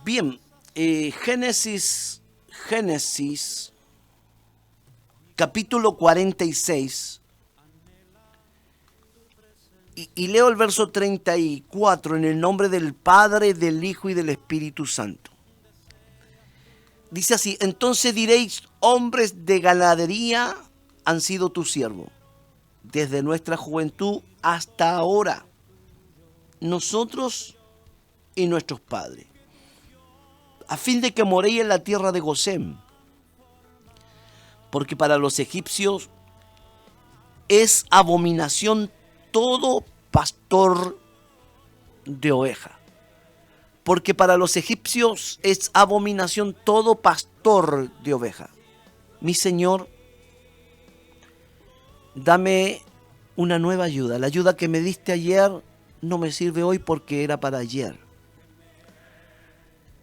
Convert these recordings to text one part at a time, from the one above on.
Bien, Génesis capítulo 46, y leo el verso 34 en el nombre del Padre, del Hijo y del Espíritu Santo. Dice así: entonces diréis, hombres de ganadería han sido tu siervo, desde nuestra juventud hasta ahora, nosotros y nuestros padres, a fin de que moréis en la tierra de Gosén, porque para los egipcios es abominación todo pastor de oveja. Porque para los egipcios es abominación todo pastor de oveja. Mi Señor, dame una nueva ayuda. La ayuda que me diste ayer no me sirve hoy porque era para ayer.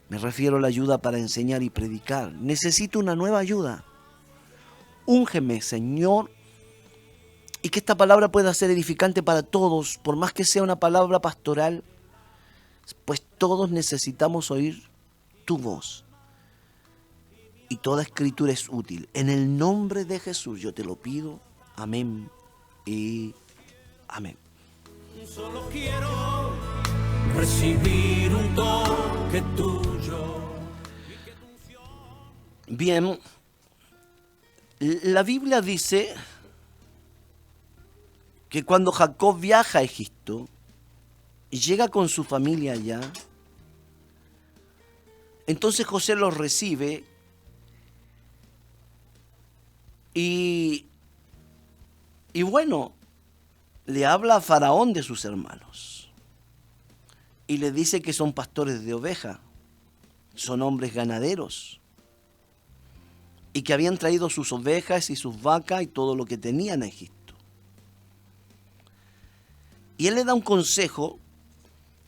Me refiero a la ayuda para enseñar y predicar. Necesito una nueva ayuda. Úngeme, Señor, y que esta palabra pueda ser edificante para todos, por más que sea una palabra pastoral, pues todos necesitamos oír tu voz. Y toda escritura es útil. En el nombre de Jesús yo te lo pido. Amén y amén. Solo quiero recibir un toque tuyo. Bien, la Biblia dice que cuando Jacob viaja a Egipto y llega con su familia allá, entonces José los recibe y bueno, le habla a Faraón de sus hermanos y le dice que son pastores de oveja, son hombres ganaderos y que habían traído sus ovejas y sus vacas y todo lo que tenían a Egipto. Y él le da un consejo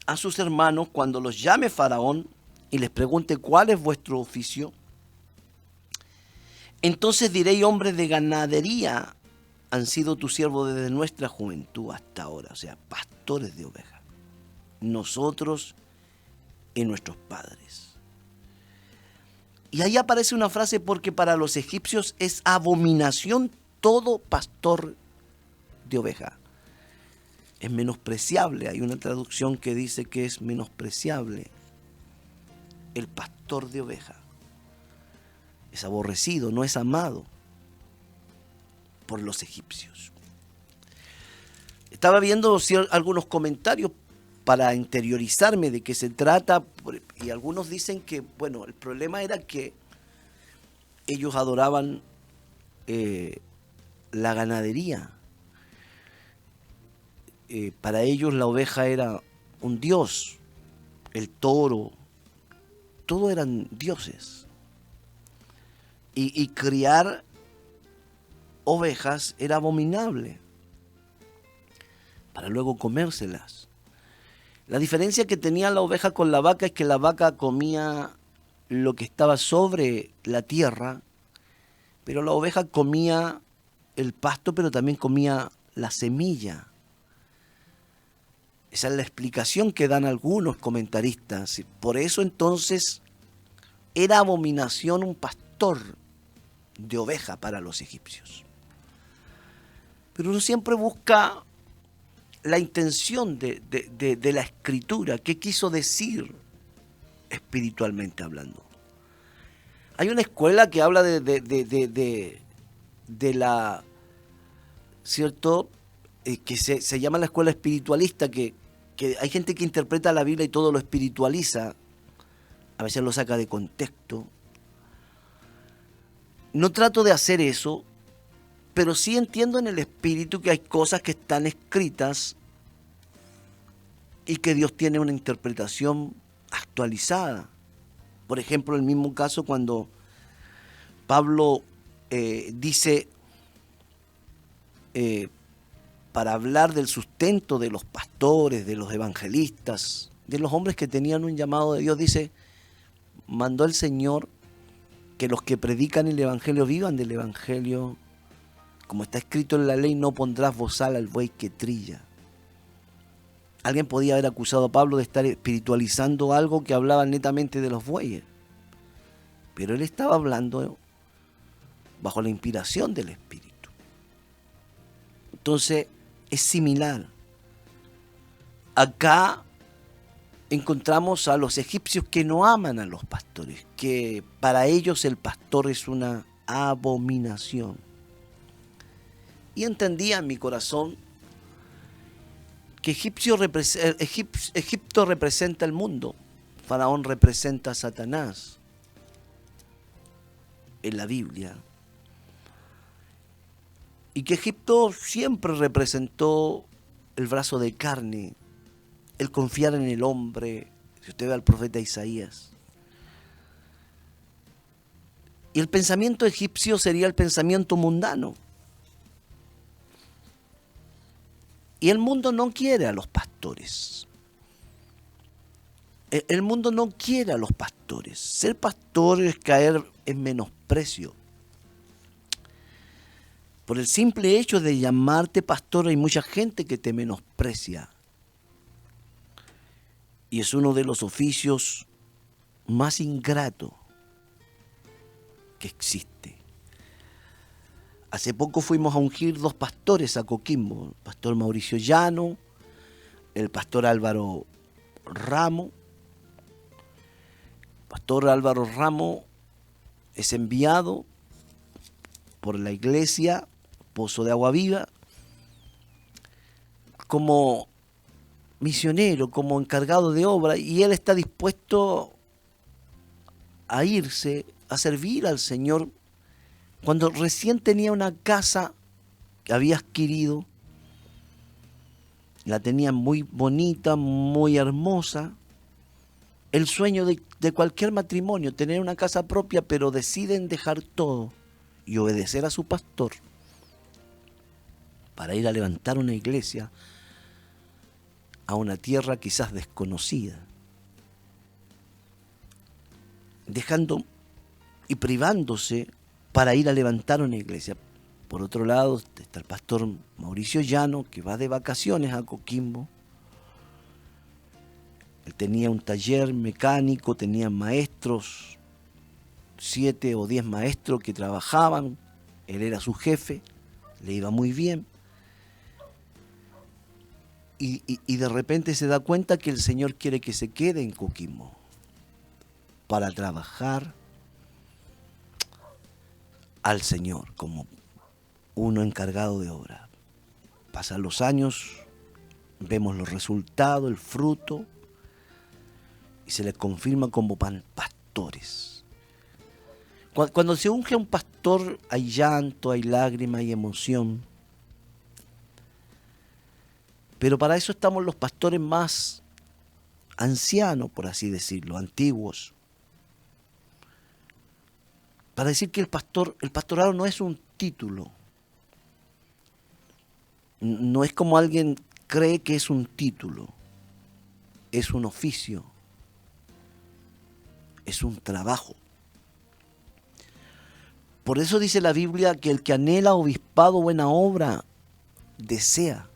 a sus hermanos cuando los llame Faraón y les pregunte cuál es vuestro oficio. Entonces diréis, hombres de ganadería han sido tus siervos desde nuestra juventud hasta ahora, o sea, pastores de ovejas, nosotros y nuestros padres. Y ahí aparece una frase: porque para los egipcios es abominación todo pastor de oveja. Es menospreciable. Hay una traducción que dice que es menospreciable el pastor de oveja. Es aborrecido, no es amado por los egipcios. Estaba viendo algunos comentarios para interiorizarme de qué se trata, y algunos dicen que, bueno, el problema era que ellos adoraban la ganadería. Para ellos la oveja era un dios, el toro, todo eran dioses. Y criar ovejas era abominable, para luego comérselas. La diferencia que tenía la oveja con la vaca es que la vaca comía lo que estaba sobre la tierra, pero la oveja comía el pasto, pero también comía la semilla. Esa es la explicación que dan algunos comentaristas. Por eso entonces era abominación un pastor de oveja para los egipcios. Pero uno siempre busca la intención de la escritura, qué quiso decir espiritualmente hablando. Hay una escuela que habla de la, ¿cierto?, que se llama la escuela espiritualista, que hay gente que interpreta la Biblia y todo lo espiritualiza, a veces lo saca de contexto. No trato de hacer eso, pero sí entiendo en el espíritu que hay cosas que están escritas y que Dios tiene una interpretación actualizada. Por ejemplo, el mismo caso cuando Pablo dice, para hablar del sustento de los pastores, de los evangelistas, de los hombres que tenían un llamado de Dios, dice, mandó el Señor que los que predican el evangelio vivan del evangelio. Como está escrito en la ley, no pondrás bozal al buey que trilla. Alguien podía haber acusado a Pablo de estar espiritualizando algo que hablaba netamente de los bueyes. Pero él estaba hablando bajo la inspiración del Espíritu. Entonces, es similar. Acá encontramos a los egipcios que no aman a los pastores, que para ellos el pastor es una abominación. Y entendía en mi corazón que Egipto representa el mundo, Faraón representa a Satanás en la Biblia. Y que Egipto siempre representó el brazo de carne, el confiar en el hombre. Si usted ve al profeta Isaías. Y el pensamiento egipcio sería el pensamiento mundano. Y el mundo no quiere a los pastores. El mundo no quiere a los pastores. Ser pastor es caer en menosprecio. Por el simple hecho de llamarte pastor hay mucha gente que te menosprecia. Y es uno de los oficios más ingratos que existe. Hace poco fuimos a ungir 2 pastores a Coquimbo, el pastor Mauricio Llano, el pastor Álvaro Ramo. El pastor Álvaro Ramo es enviado por la iglesia Pozo de Agua Viva como misionero, como encargado de obra, y él está dispuesto a irse a servir al Señor cuando recién tenía una casa que había adquirido, la tenía muy bonita, muy hermosa, el sueño de cualquier matrimonio, tener una casa propia, pero deciden dejar todo y obedecer a su pastor para ir a levantar una iglesia a una tierra quizás desconocida, dejando y privándose para ir a levantar una iglesia. Por otro lado está el pastor Mauricio Llano, que va de vacaciones a Coquimbo. Él tenía un taller mecánico, tenía maestros, 7 o 10 maestros que trabajaban, él era su jefe, le iba muy bien. Y de repente se da cuenta que el Señor quiere que se quede en Coquimbo para trabajar al Señor como uno encargado de obra. Pasan los años, vemos los resultados, el fruto, y se les confirma como pastores. Cuando se unge a un pastor hay llanto, hay lágrimas, hay emoción. Pero para eso estamos los pastores más ancianos, por así decirlo, antiguos. Para decir que el pastorado no es un título. No es como alguien cree que es un título. Es un oficio. Es un trabajo. Por eso dice la Biblia que el que anhela obispado, buena obra, desea.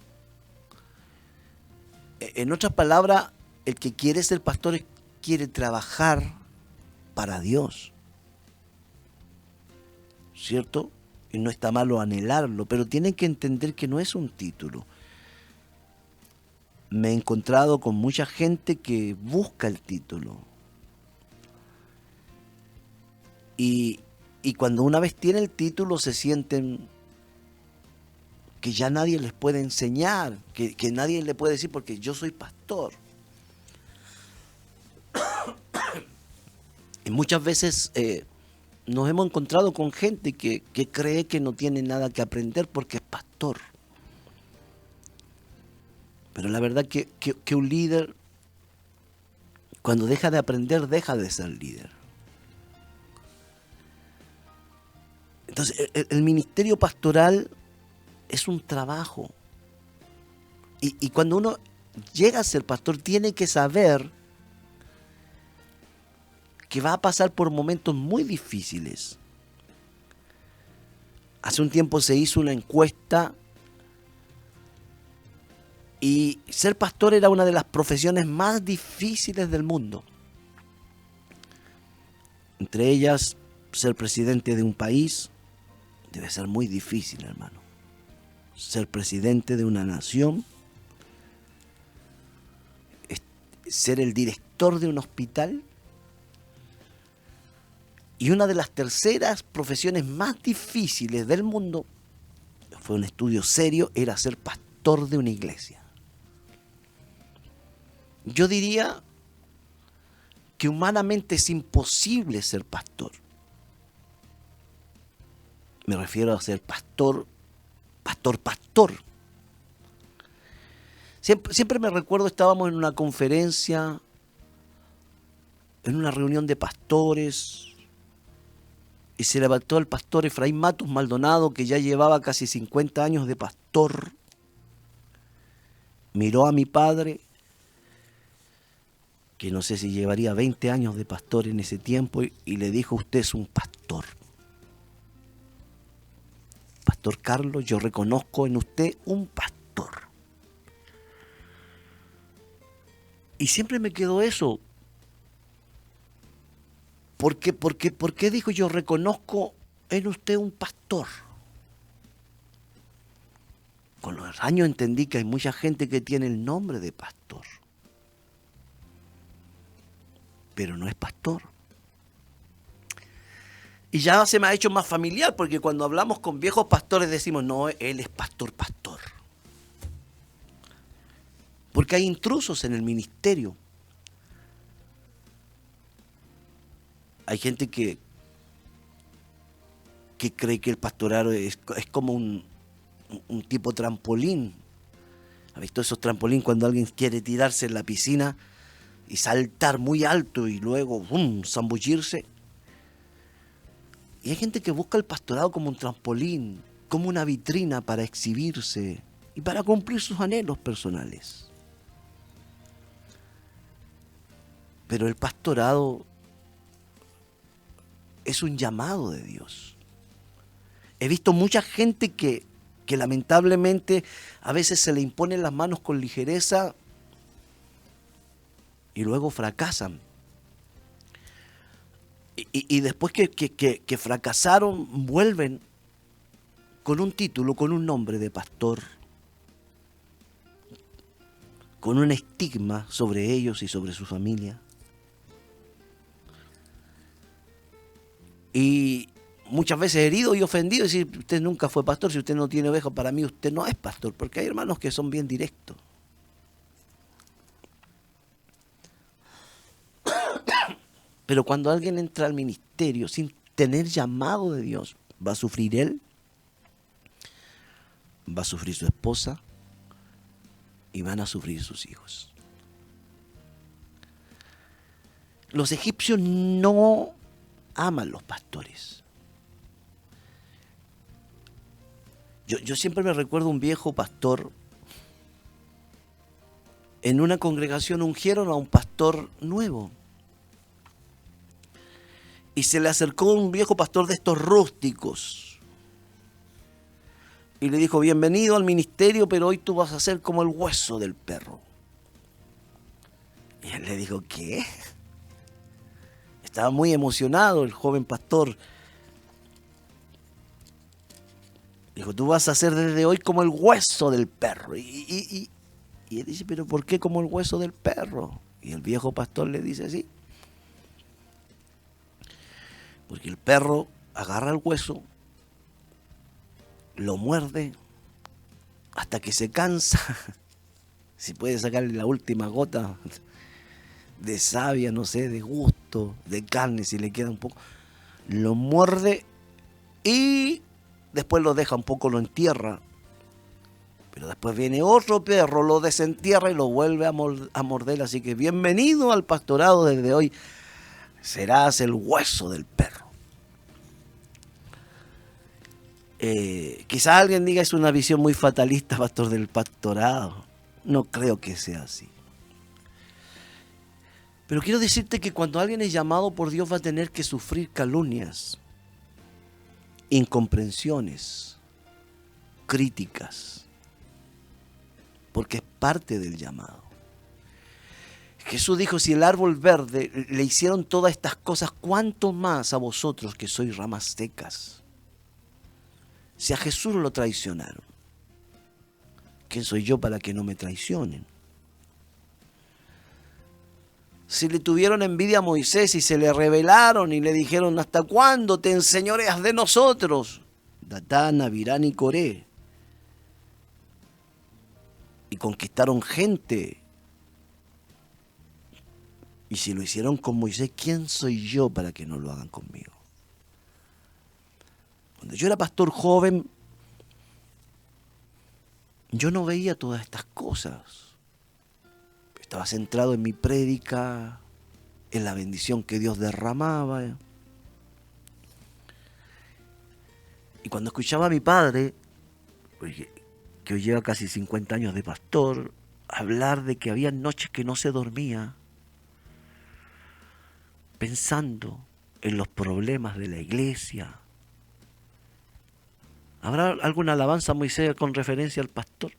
En otras palabras, el que quiere ser pastor quiere trabajar para Dios. ¿Cierto? Y no está malo anhelarlo, pero tienen que entender que no es un título. Me he encontrado con mucha gente que busca el título. Y cuando una vez tiene el título se sienten que ya nadie les puede enseñar, que nadie le puede decir porque yo soy pastor. Y muchas veces nos hemos encontrado con gente que cree que no tiene nada que aprender porque es pastor. Pero la verdad que un líder, cuando deja de aprender, deja de ser líder. Entonces, el ministerio pastoral es un trabajo. Y cuando uno llega a ser pastor, tiene que saber que va a pasar por momentos muy difíciles. Hace un tiempo se hizo una encuesta Y ser pastor era una de las profesiones más difíciles del mundo. Entre ellas, ser presidente de un país debe ser muy difícil, hermano. Ser presidente de una nación, ser el director de un hospital. Y una de las terceras profesiones más difíciles del mundo, fue un estudio serio, era ser pastor de una iglesia. Yo diría que humanamente es imposible ser pastor. Me refiero a ser pastor. Siempre me recuerdo, estábamos en una conferencia, en una reunión de pastores, y se levantó el pastor Efraín Matus Maldonado, que ya llevaba casi 50 años de pastor. Miró a mi padre, que no sé si llevaría 20 años de pastor en ese tiempo, y le dijo: usted es un pastor. Pastor Carlos, yo reconozco en usted un pastor. Y siempre me quedó eso. ¿Por qué dijo yo reconozco en usted un pastor? Con los años entendí que hay mucha gente que tiene el nombre de pastor, pero no es pastor. Y ya se me ha hecho más familiar, porque cuando hablamos con viejos pastores decimos: no, él es pastor. Porque hay intrusos en el ministerio. Hay gente que cree que el pastorado es como un tipo trampolín. ¿Ha visto esos trampolín cuando alguien quiere tirarse en la piscina y saltar muy alto y luego zambullirse? Y hay gente que busca el pastorado como un trampolín, como una vitrina para exhibirse y para cumplir sus anhelos personales. Pero el pastorado es un llamado de Dios. He visto mucha gente que lamentablemente a veces se le imponen las manos con ligereza y luego fracasan. Y después que fracasaron, vuelven con un título, con un nombre de pastor, con un estigma sobre ellos y sobre su familia. Y muchas veces herido y ofendido, decir: usted nunca fue pastor, si usted no tiene ovejas, para mí usted no es pastor, porque hay hermanos que son bien directos. Pero cuando alguien entra al ministerio sin tener llamado de Dios, va a sufrir él, va a sufrir su esposa y van a sufrir sus hijos. Los egipcios no aman los pastores. Yo siempre me recuerdo un viejo pastor. En una congregación ungieron a un pastor nuevo. Y se le acercó un viejo pastor de estos rústicos. Y le dijo: bienvenido al ministerio, pero hoy tú vas a ser como el hueso del perro. Y él le dijo: ¿qué? Estaba muy emocionado el joven pastor. Dijo: tú vas a ser desde hoy como el hueso del perro. Y él dice: ¿pero por qué como el hueso del perro? Y el viejo pastor le dice: sí. Porque el perro agarra el hueso, lo muerde hasta que se cansa. Si puede sacarle la última gota de savia, no sé, de gusto, de carne, si le queda un poco, lo muerde y después lo deja un poco, lo entierra. Pero después viene otro perro, lo desentierra y lo vuelve a morder. Así que bienvenido al pastorado, desde hoy serás el hueso del perro. Quizá alguien diga: es una visión muy fatalista, pastor, del pastorado. No creo que sea así. Pero quiero decirte que cuando alguien es llamado por Dios va a tener que sufrir calumnias, incomprensiones, críticas, porque es parte del llamado. Jesús dijo, si el árbol verde le hicieron todas estas cosas, ¿cuánto más a vosotros que sois ramas secas? Si a Jesús lo traicionaron, ¿quién soy yo para que no me traicionen? Si le tuvieron envidia a Moisés y se le rebelaron y le dijeron, ¿hasta cuándo te enseñoreas de nosotros? Datán, Abirán y Coré. Y conquistaron gente. Y si lo hicieron con Moisés, ¿quién soy yo para que no lo hagan conmigo? Cuando yo era pastor joven, yo no veía todas estas cosas. Estaba centrado en mi prédica, en la bendición que Dios derramaba. Y cuando escuchaba a mi padre, que hoy lleva casi 50 años de pastor, hablar de que había noches que no se dormía, pensando en los problemas de la iglesia. ¿Habrá alguna alabanza, Moisés, con referencia al pastor?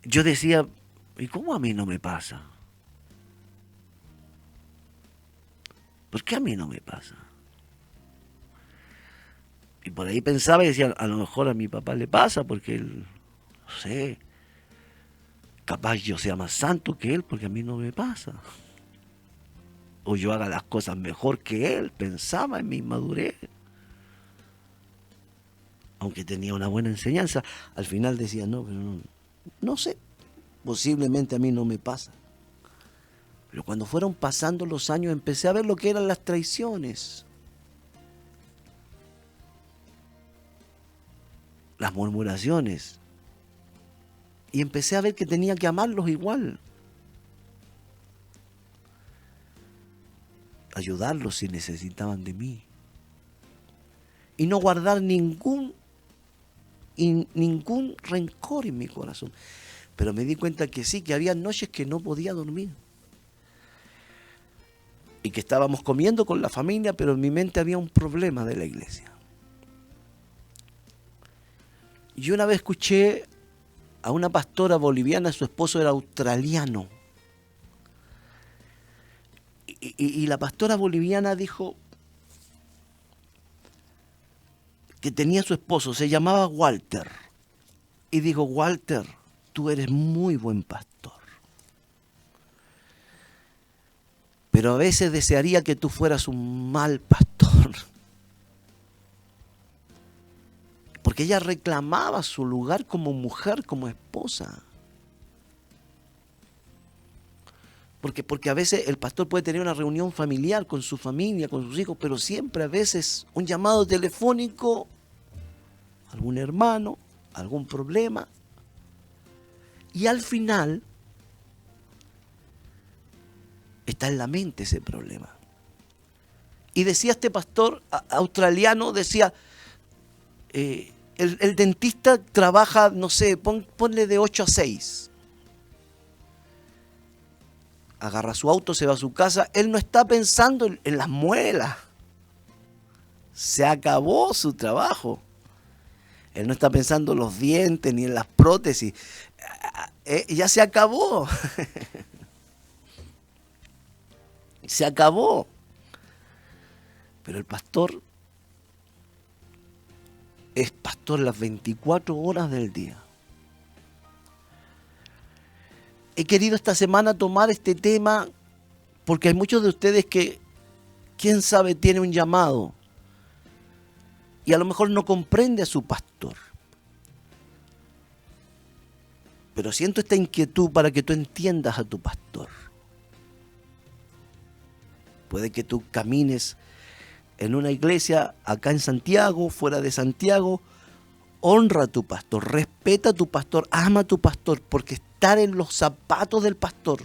Yo decía, ¿y cómo a mí no me pasa? ¿Por qué a mí no me pasa? Y por ahí pensaba y decía, a lo mejor a mi papá le pasa porque él, no sé, capaz yo sea más santo que él porque a mí no me pasa. O yo haga las cosas mejor que él, pensaba en mi inmadurez. Aunque tenía una buena enseñanza, al final decía, no, pero no sé, posiblemente a mí no me pasa. Pero cuando fueron pasando los años empecé a ver lo que eran las traiciones, las murmuraciones, y empecé a ver que tenía que amarlos igual, ayudarlos si necesitaban de mí, y no guardar ningún rencor en mi corazón. Pero me di cuenta que sí, que había noches que no podía dormir. Y que estábamos comiendo con la familia, pero en mi mente había un problema de la iglesia. Y una vez escuché a una pastora boliviana, su esposo era australiano. Y la pastora boliviana dijo que tenía su esposo, se llamaba Walter. Y dijo, Walter, tú eres muy buen pastor. Pero a veces desearía que tú fueras un mal pastor. Porque ella reclamaba su lugar como mujer, como esposa. Porque a veces el pastor puede tener una reunión familiar con su familia, con sus hijos, pero siempre a veces un llamado telefónico, algún hermano, algún problema. Y al final está en la mente ese problema. Y decía este pastor australiano, decía, el dentista trabaja, no sé, ponle de 8 a 6. Agarra su auto, se va a su casa, él no está pensando en las muelas. Se acabó su trabajo. Él no está pensando en los dientes ni en las prótesis. Ya se acabó. Se acabó. Pero el pastor es pastor las 24 horas del día. He querido esta semana tomar este tema porque hay muchos de ustedes que, quién sabe, tiene un llamado y a lo mejor no comprende a su pastor. Pero siento esta inquietud para que tú entiendas a tu pastor. Puede que tú camines en una iglesia acá en Santiago, fuera de Santiago. Honra a tu pastor, respeta a tu pastor, ama a tu pastor, porque estar en los zapatos del pastor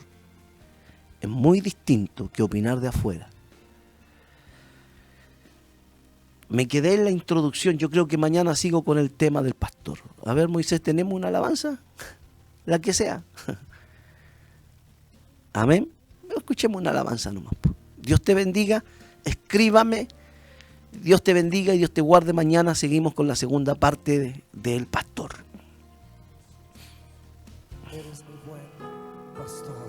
es muy distinto que opinar de afuera. Me quedé en la introducción, yo creo que mañana sigo con el tema del pastor. A ver, Moisés, ¿tenemos una alabanza? La que sea. Amén. Escuchemos una alabanza nomás. Dios te bendiga, escríbame Dios te bendiga y Dios te guarde. Mañana seguimos con la segunda parte de El Pastor. Eres mi buen pastor.